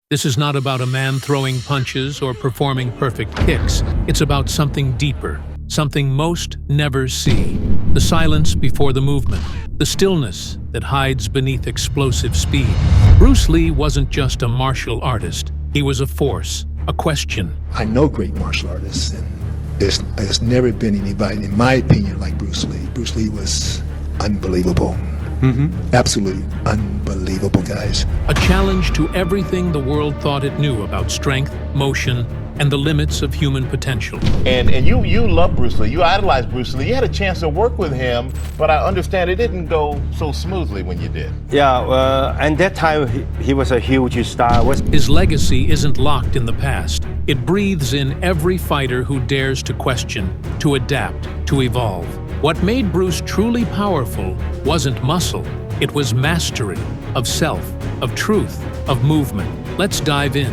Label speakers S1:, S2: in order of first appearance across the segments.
S1: This is not about a man throwing punches or performing perfect kicks. It's about something deeper, something most never see. The silence before the movement, the stillness that hides beneath explosive speed. Bruce Lee wasn't just a martial artist. He was a force, a question.
S2: I know great martial artists, and there's never been anybody, in my opinion, like Bruce Lee. Bruce Lee was unbelievable. Absolutely unbelievable, guys.
S1: A challenge to everything the world thought it knew about strength, motion, and the limits of human potential.
S3: And you love Bruce Lee. You idolize Bruce Lee. You had a chance to work with him, but I understand it didn't go so smoothly when you did.
S4: Yeah, and that time he was a huge star.
S1: His legacy isn't locked in the past. It breathes in every fighter who dares to question, to adapt, to evolve. What made Bruce truly powerful wasn't muscle. It was mastery of self, of truth, of movement. Let's dive in.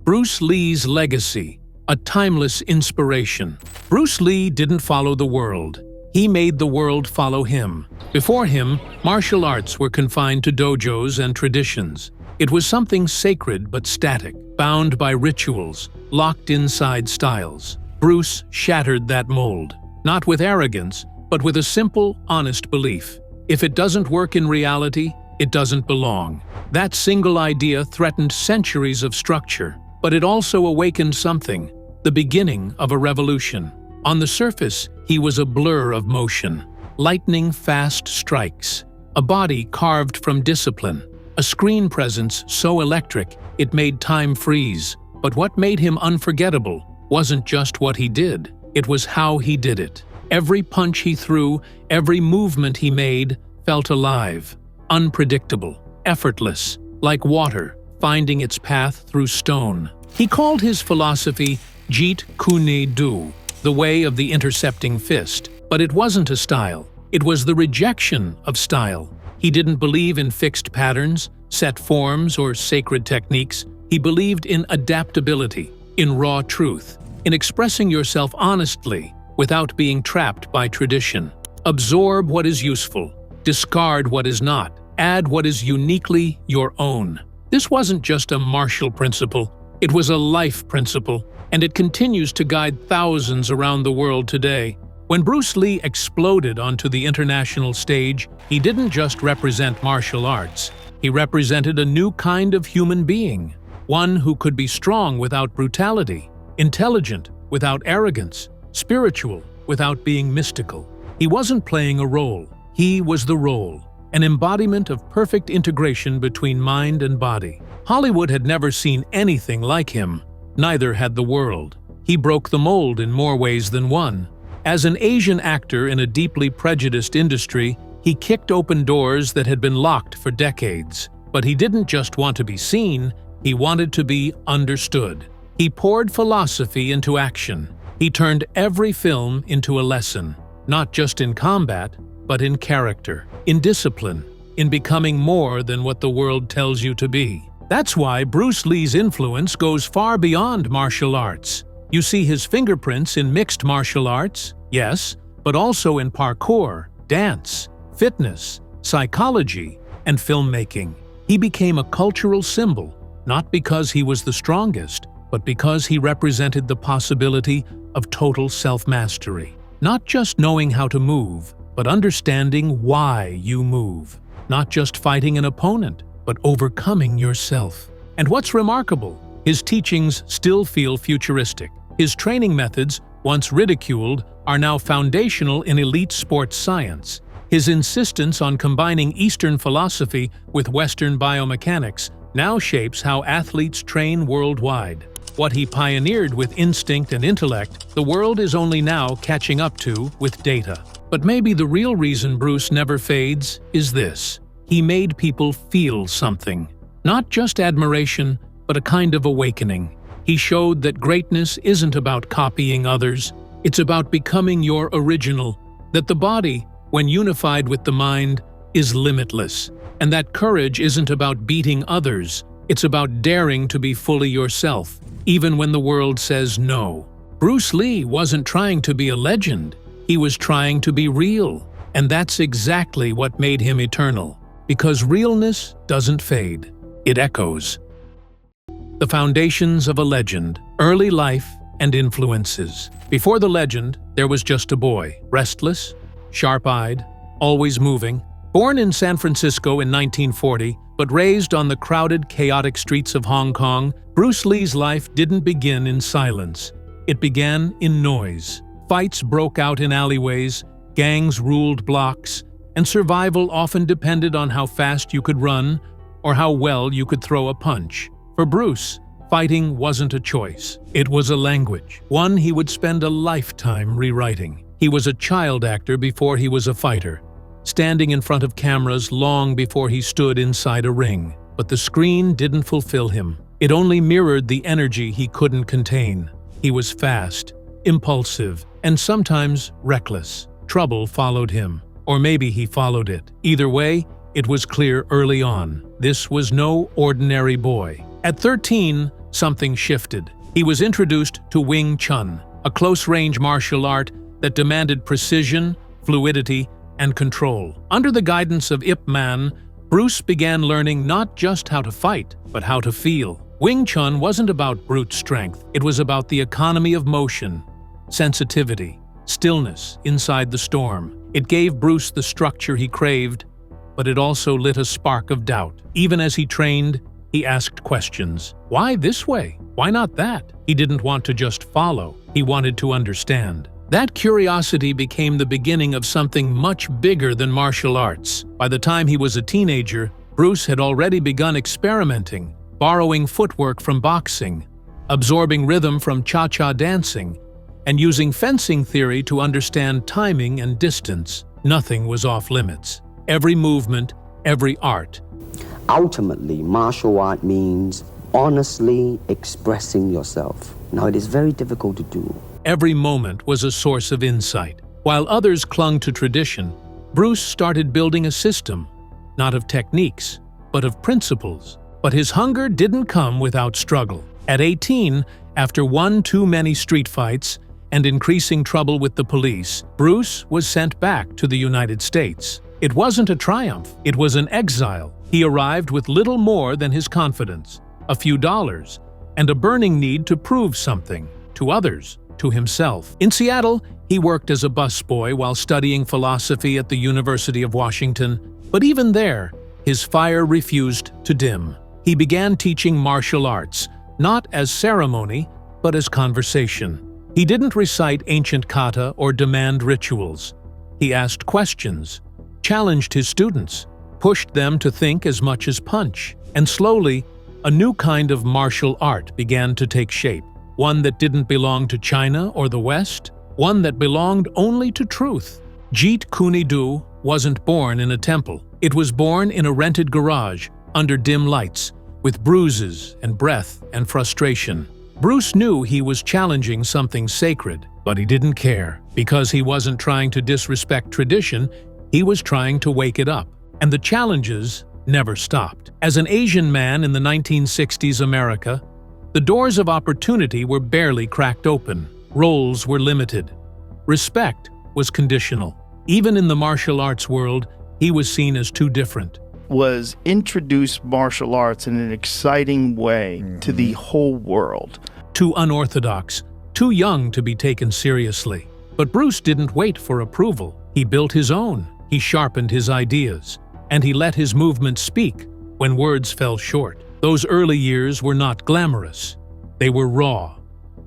S1: Bruce Lee's legacy, a timeless inspiration. Bruce Lee didn't follow the world. He made the world follow him. Before him, martial arts were confined to dojos and traditions. It was something sacred but static, bound by rituals, locked inside styles. Bruce shattered that mold, not with arrogance, but with a simple, honest belief. If it doesn't work in reality, it doesn't belong. That single idea threatened centuries of structure, but it also awakened something, the beginning of a revolution. On the surface, he was a blur of motion, lightning-fast strikes, a body carved from discipline, a screen presence so electric it made time freeze. But what made him unforgettable wasn't just what he did, it was how he did it. Every punch he threw, every movement he made felt alive, unpredictable, effortless, like water finding its path through stone. He called his philosophy Jeet Kune Do, the way of the intercepting fist. But it wasn't a style, it was the rejection of style. He didn't believe in fixed patterns, set forms, or sacred techniques. He believed in adaptability, in raw truth, in expressing yourself honestly without being trapped by tradition. Absorb what is useful, discard what is not, add what is uniquely your own. This wasn't just a martial principle, it was a life principle, and it continues to guide thousands around the world today. When Bruce Lee exploded onto the international stage, he didn't just represent martial arts. He represented a new kind of human being, one who could be strong without brutality, intelligent without arrogance, spiritual without being mystical. He wasn't playing a role, he was the role, an embodiment of perfect integration between mind and body. Hollywood had never seen anything like him, neither had the world. He broke the mold in more ways than one. As an Asian actor in a deeply prejudiced industry, he kicked open doors that had been locked for decades. But he didn't just want to be seen, he wanted to be understood. He poured philosophy into action. He turned every film into a lesson, not just in combat, but in character, in discipline, in becoming more than what the world tells you to be. That's why Bruce Lee's influence goes far beyond martial arts. You see his fingerprints in mixed martial arts, yes, but also in parkour, dance, fitness, psychology, and filmmaking. He became a cultural symbol, not because he was the strongest, but because he represented the possibility of total self-mastery. Not just knowing how to move, but understanding why you move. Not just fighting an opponent, but overcoming yourself. And what's remarkable, his teachings still feel futuristic. His training methods, once ridiculed, are now foundational in elite sports science. His insistence on combining Eastern philosophy with Western biomechanics now shapes how athletes train worldwide. What he pioneered with instinct and intellect, the world is only now catching up to with data. But maybe the real reason Bruce never fades is this. He made people feel something. Not just admiration, but a kind of awakening. He showed that greatness isn't about copying others, it's about becoming your original, that the body, when unified with the mind, is limitless, and that courage isn't about beating others, it's about daring to be fully yourself, even when the world says no. Bruce Lee wasn't trying to be a legend, He was trying to be real, and that's exactly what made him eternal. Because realness doesn't fade, it echoes. The foundations of a legend, early life and influences. Before the legend, there was just a boy, restless, sharp-eyed, always moving. Born in San Francisco in 1940, but raised on the crowded, chaotic streets of Hong Kong, Bruce Lee's life didn't begin in silence. It began in noise. Fights broke out in alleyways, gangs ruled blocks, and survival often depended on how fast you could run or how well you could throw a punch. For Bruce, fighting wasn't a choice. It was a language, one he would spend a lifetime rewriting. He was a child actor before he was a fighter, standing in front of cameras long before he stood inside a ring. But the screen didn't fulfill him. It only mirrored the energy he couldn't contain. He was fast, impulsive, and sometimes reckless. Trouble followed him. Or maybe he followed it. Either way, it was clear early on. This was no ordinary boy. At 13, something shifted. He was introduced to Wing Chun, a close-range martial art that demanded precision, fluidity, and control. Under the guidance of Ip Man, Bruce began learning not just how to fight, but how to feel. Wing Chun wasn't about brute strength. It was about the economy of motion, sensitivity, stillness inside the storm. It gave Bruce the structure he craved, but it also lit a spark of doubt. Even as he trained, he asked questions. Why this way? Why not that? He didn't want to just follow. He wanted to understand. That curiosity became the beginning of something much bigger than martial arts. By the time he was a teenager, Bruce had already begun experimenting, borrowing footwork from boxing, absorbing rhythm from cha-cha dancing, and using fencing theory to understand timing and distance. Nothing was off limits. Every movement, every art.
S5: Ultimately, martial art means honestly expressing yourself. Now, it is very difficult to do.
S1: Every moment was a source of insight. While others clung to tradition, Bruce started building a system, not of techniques, but of principles. But his hunger didn't come without struggle. At 18, after one too many street fights and increasing trouble with the police, Bruce was sent back to the United States. It wasn't a triumph, it was an exile. He arrived with little more than his confidence, a few dollars, and a burning need to prove something, to others, to himself. In Seattle, he worked as a busboy while studying philosophy at the University of Washington, but even there, his fire refused to dim. He began teaching martial arts, not as ceremony, but as conversation. He didn't recite ancient kata or demand rituals. He asked questions, challenged his students, pushed them to think as much as punch. And slowly, a new kind of martial art began to take shape. One that didn't belong to China or the West, one that belonged only to truth. Jeet Kune Do wasn't born in a temple. It was born in a rented garage, under dim lights, with bruises and breath and frustration. Bruce knew he was challenging something sacred, but he didn't care. Because he wasn't trying to disrespect tradition, he was trying to wake it up. And the challenges never stopped. As an Asian man in the 1960s America, the doors of opportunity were barely cracked open. Roles were limited. Respect was conditional. Even in the martial arts world, he was seen as too different.
S6: Was introduced martial arts in an exciting way to the whole world.
S1: Too unorthodox, too young to be taken seriously. But Bruce didn't wait for approval. He built his own. He sharpened his ideas. And he let his movements speak when words fell short. Those early years were not glamorous. They were raw,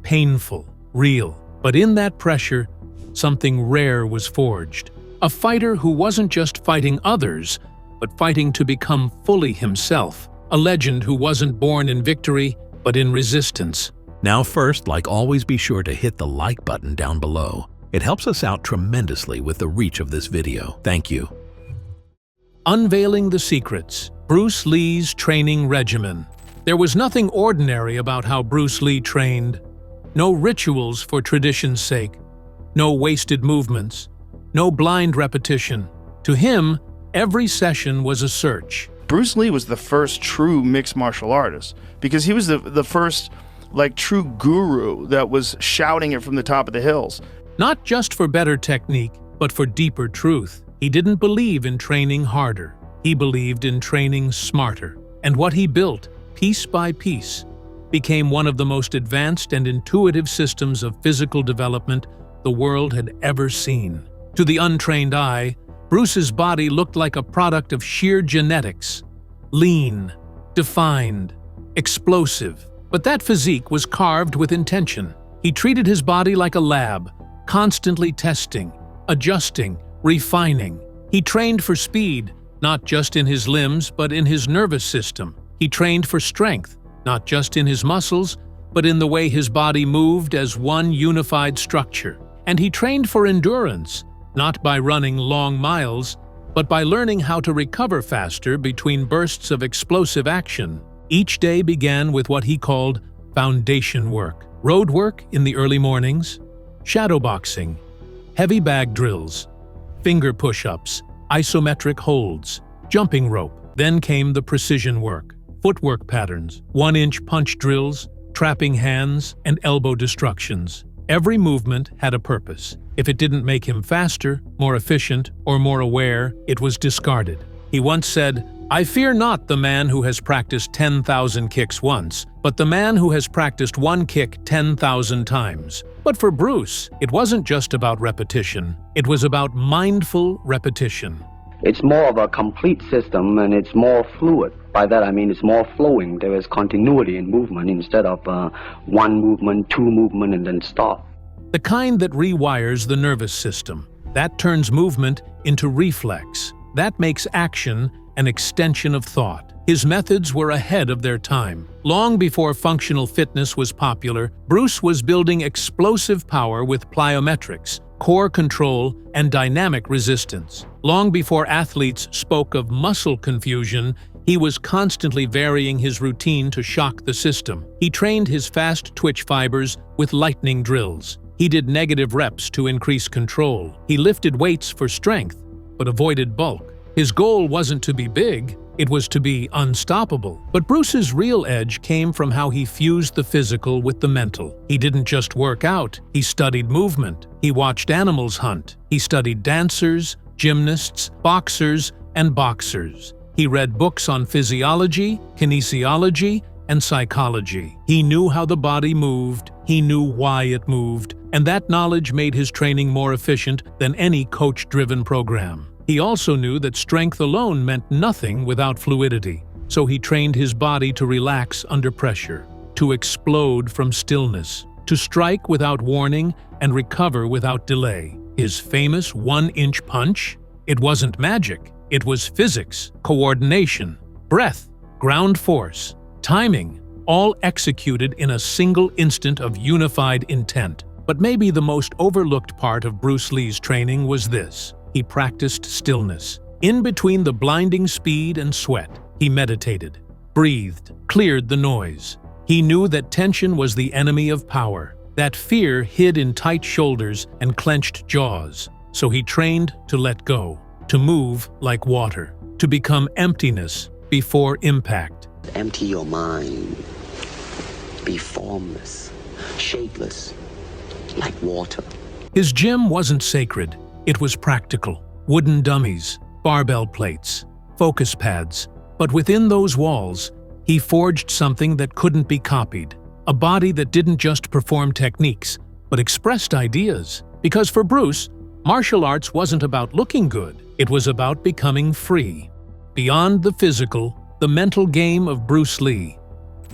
S1: painful, real. But in that pressure, something rare was forged. A fighter who wasn't just fighting others, but fighting to become fully himself. A legend who wasn't born in victory, but in resistance.
S7: Now first, like always, be sure to hit the like button down below. It helps us out tremendously with the reach of this video. Thank you.
S1: Unveiling the secrets. Bruce Lee's training regimen. There was nothing ordinary about how Bruce Lee trained. No rituals for tradition's sake. No wasted movements. No blind repetition. To him, every session was a search.
S6: Bruce Lee was the first true mixed martial artist because he was the first true guru that was shouting it from the top of the hills.
S1: Not just for better technique, but for deeper truth. He didn't believe in training harder. He believed in training smarter. And what he built, piece by piece, became one of the most advanced and intuitive systems of physical development the world had ever seen. To the untrained eye, Bruce's body looked like a product of sheer genetics. Lean, defined, explosive. But that physique was carved with intention. He treated his body like a lab, constantly testing, adjusting, refining. He trained for speed, not just in his limbs, but in his nervous system. He trained for strength, not just in his muscles, but in the way his body moved as one unified structure. And he trained for endurance, not by running long miles, but by learning how to recover faster between bursts of explosive action. Each day began with what he called foundation work. Road work in the early mornings, shadowboxing, heavy bag drills, finger push-ups, isometric holds, jumping rope. Then came the precision work, footwork patterns, 1-inch punch drills, trapping hands, and elbow destructions. Every movement had a purpose. If it didn't make him faster, more efficient, or more aware, it was discarded. He once said, "I fear not the man who has practiced 10,000 kicks once, but the man who has practiced one kick 10,000 times." But for Bruce, it wasn't just about repetition. It was about mindful repetition.
S5: It's more of a complete system, and it's more fluid. By that I mean it's more flowing. There is continuity in movement instead of one movement, two movement, and then stop.
S1: The kind that rewires the nervous system. That turns movement into reflex. That makes action an extension of thought. His methods were ahead of their time. Long before functional fitness was popular, Bruce was building explosive power with plyometrics, core control, and dynamic resistance. Long before athletes spoke of muscle confusion, he was constantly varying his routine to shock the system. He trained his fast twitch fibers with lightning drills. He did negative reps to increase control. He lifted weights for strength, but avoided bulk. His goal wasn't to be big, it was to be unstoppable. But Bruce's real edge came from how he fused the physical with the mental. He didn't just work out, he studied movement. He watched animals hunt. He studied dancers, gymnasts, boxers, and boxers. He read books on physiology, kinesiology, and psychology. He knew how the body moved, he knew why it moved, and that knowledge made his training more efficient than any coach-driven program. He also knew that strength alone meant nothing without fluidity, so he trained his body to relax under pressure, to explode from stillness, to strike without warning and recover without delay. His famous 1-inch punch? It wasn't magic, it was physics, coordination, breath, ground force, timing, all executed in a single instant of unified intent. But maybe the most overlooked part of Bruce Lee's training was this. He practiced stillness. In between the blinding speed and sweat, he meditated, breathed, cleared the noise. He knew that tension was the enemy of power, that fear hid in tight shoulders and clenched jaws. So he trained to let go, to move like water, to become emptiness before impact.
S5: Empty your mind. Be formless, shapeless, like water.
S1: His gym wasn't sacred. It was practical. Wooden dummies, barbell plates, focus pads. But within those walls, he forged something that couldn't be copied. A body that didn't just perform techniques, but expressed ideas. Because for Bruce, martial arts wasn't about looking good. It was about becoming free. Beyond the physical, the mental game of Bruce Lee.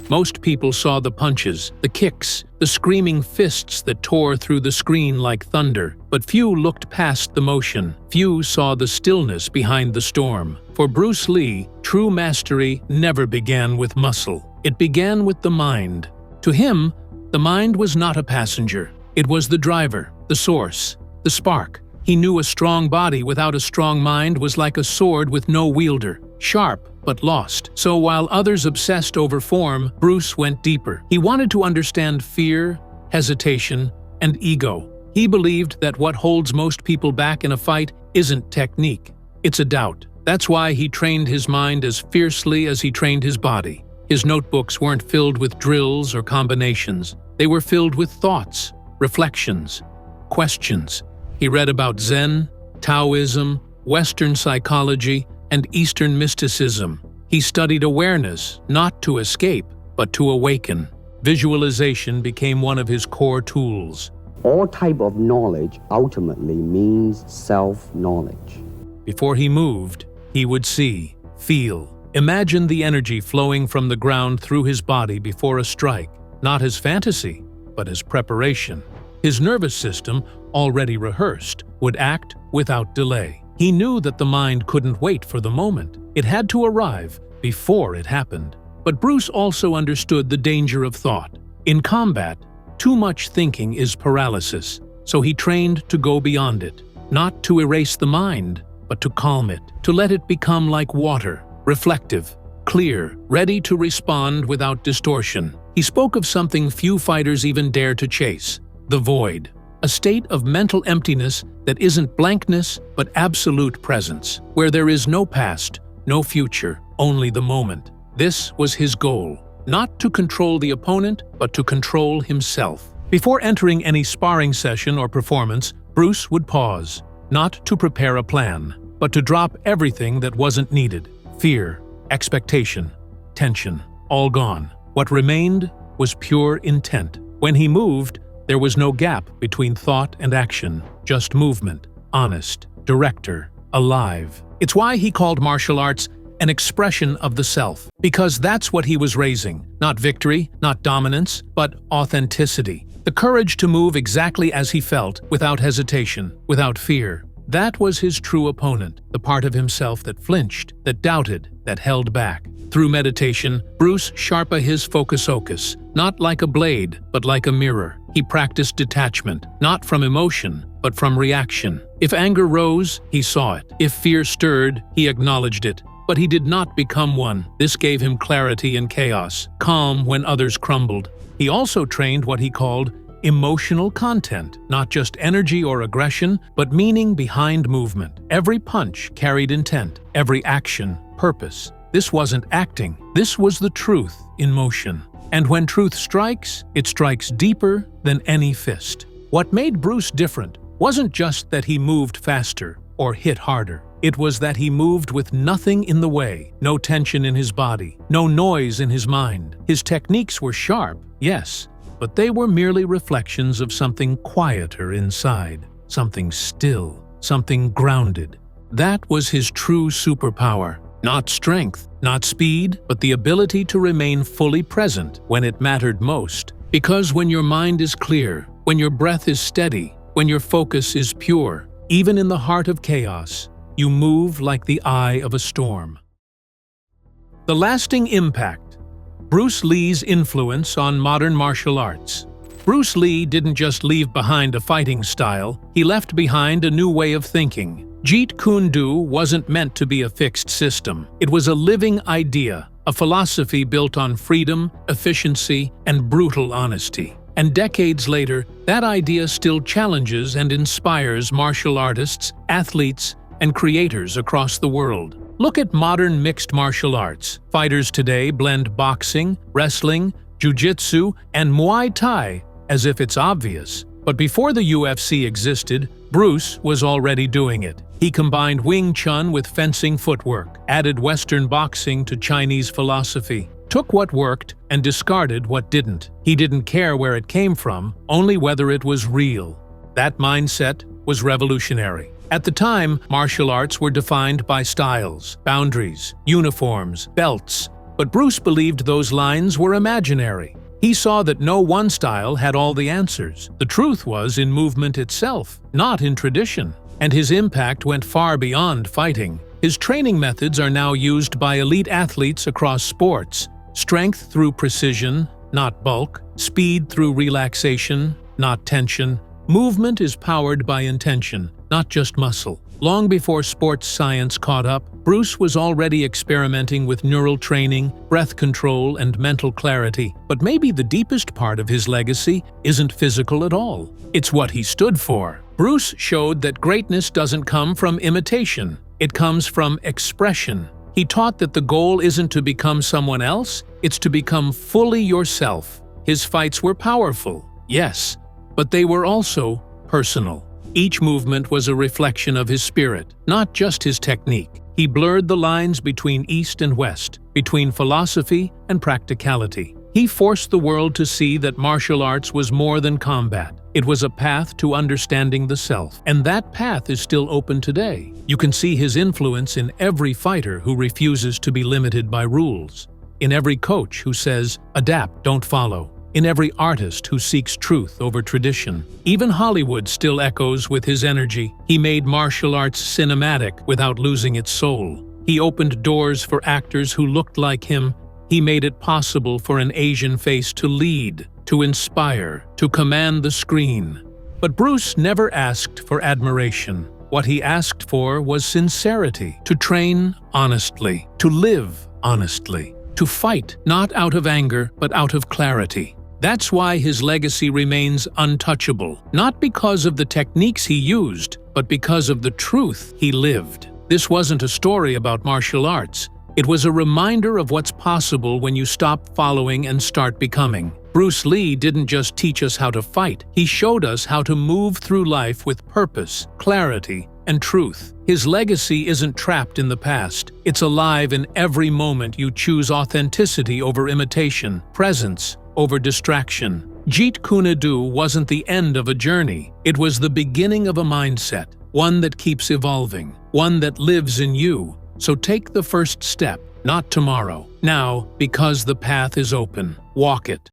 S1: Most people saw the punches, the kicks, the screaming fists that tore through the screen like thunder, but few looked past the motion. Few saw the stillness behind the storm. For Bruce Lee, true mastery never began with muscle. It began with the mind. To him, the mind was not a passenger. It was the driver, the source, the spark. He knew a strong body without a strong mind was like a sword with no wielder, sharp but lost. So while others obsessed over form, Bruce went deeper. He wanted to understand fear, hesitation, and ego. He believed that what holds most people back in a fight isn't technique, it's a doubt. That's why he trained his mind as fiercely as he trained his body. His notebooks weren't filled with drills or combinations. They were filled with thoughts, reflections, questions. He read about Zen, Taoism, Western psychology, and Eastern mysticism. He studied awareness, not to escape, but to awaken. Visualization became one of his core tools.
S5: All type of knowledge ultimately means self-knowledge.
S1: Before he moved, he would see, feel, imagine the energy flowing from the ground through his body before a strike, not as fantasy, but as preparation. His nervous system, already rehearsed, would act without delay. He knew that the mind couldn't wait for the moment. It had to arrive before it happened. But Bruce also understood the danger of thought. In combat, too much thinking is paralysis, so he trained to go beyond it, not to erase the mind, but to calm it, to let it become like water, reflective, clear, ready to respond without distortion. He spoke of something few fighters even dare to chase: the void, a state of mental emptiness that isn't blankness but absolute presence, where there is no past, no future, only the moment. This was his goal, not to control the opponent, but to control himself. Before entering any sparring session or performance, Bruce would pause, not to prepare a plan, but to drop everything that wasn't needed. Fear, expectation, tension, all gone. What remained was pure intent. When he moved, there was no gap between thought and action, just movement, honest, director, alive. It's why he called martial arts an expression of the self, because that's what he was raising. Not victory, not dominance, but authenticity. The courage to move exactly as he felt, without hesitation, without fear. That was his true opponent, the part of himself that flinched, that doubted, that held back. Through meditation, Bruce sharpened his focus, not like a blade, but like a mirror. He practiced detachment, not from emotion, but from reaction. If anger rose, he saw it. If fear stirred, he acknowledged it. But he did not become one. This gave him clarity in chaos, calm when others crumbled. He also trained what he called emotional content, not just energy or aggression, but meaning behind movement. Every punch carried intent, every action, purpose. This wasn't acting. This was the truth in motion. And when truth strikes, it strikes deeper than any fist. What made Bruce different wasn't just that he moved faster or hit harder. It was that he moved with nothing in the way, no tension in his body, no noise in his mind. His techniques were sharp, yes, but they were merely reflections of something quieter inside, something still, something grounded. That was his true superpower. Not strength, not speed, but the ability to remain fully present when it mattered most. Because when your mind is clear, when your breath is steady, when your focus is pure, even in the heart of chaos, you move like the eye of a storm. The lasting impact. Bruce Lee's influence on modern martial arts. Bruce Lee didn't just leave behind a fighting style, he left behind a new way of thinking. Jeet Kune Do wasn't meant to be a fixed system. It was a living idea, a philosophy built on freedom, efficiency, and brutal honesty. And decades later, that idea still challenges and inspires martial artists, athletes, and creators across the world. Look at modern mixed martial arts. Fighters today blend boxing, wrestling, jiu-jitsu, and Muay Thai as if it's obvious. But before the UFC existed, Bruce was already doing it. He combined Wing Chun with fencing footwork, added Western boxing to Chinese philosophy, took what worked and discarded what didn't. He didn't care where it came from, only whether it was real. That mindset was revolutionary. At the time, martial arts were defined by styles, boundaries, uniforms, belts, but Bruce believed those lines were imaginary. He saw that no one style had all the answers. The truth was in movement itself, not in tradition. And his impact went far beyond fighting. His training methods are now used by elite athletes across sports. Strength through precision, not bulk. Speed through relaxation, not tension. Movement is powered by intention, not just muscle. Long before sports science caught up, Bruce was already experimenting with neural training, breath control, and mental clarity. But maybe the deepest part of his legacy isn't physical at all. It's what he stood for. Bruce showed that greatness doesn't come from imitation. It comes from expression. He taught that the goal isn't to become someone else, it's to become fully yourself. His fights were powerful, yes, but they were also personal. Each movement was a reflection of his spirit, not just his technique. He blurred the lines between East and West, between philosophy and practicality. He forced the world to see that martial arts was more than combat. It was a path to understanding the self, and that path is still open today. You can see his influence in every fighter who refuses to be limited by rules, in every coach who says, "Adapt, don't follow," in every artist who seeks truth over tradition. Even Hollywood still echoes with his energy. He made martial arts cinematic without losing its soul. He opened doors for actors who looked like him. He made it possible for an Asian face to lead, to inspire, to command the screen. But Bruce never asked for admiration. What he asked for was sincerity, to train honestly, to live honestly, to fight not out of anger but out of clarity. That's why his legacy remains untouchable, not because of the techniques he used, but because of the truth he lived. This wasn't a story about martial arts. It was a reminder of what's possible when you stop following and start becoming. Bruce Lee didn't just teach us how to fight, he showed us how to move through life with purpose, clarity, and truth. His legacy isn't trapped in the past. It's alive in every moment you choose authenticity over imitation, presence over distraction. Jeet Kune Do wasn't the end of a journey. It was the beginning of a mindset, one that keeps evolving, one that lives in you. So take the first step, not tomorrow. Now, because the path is open, walk it.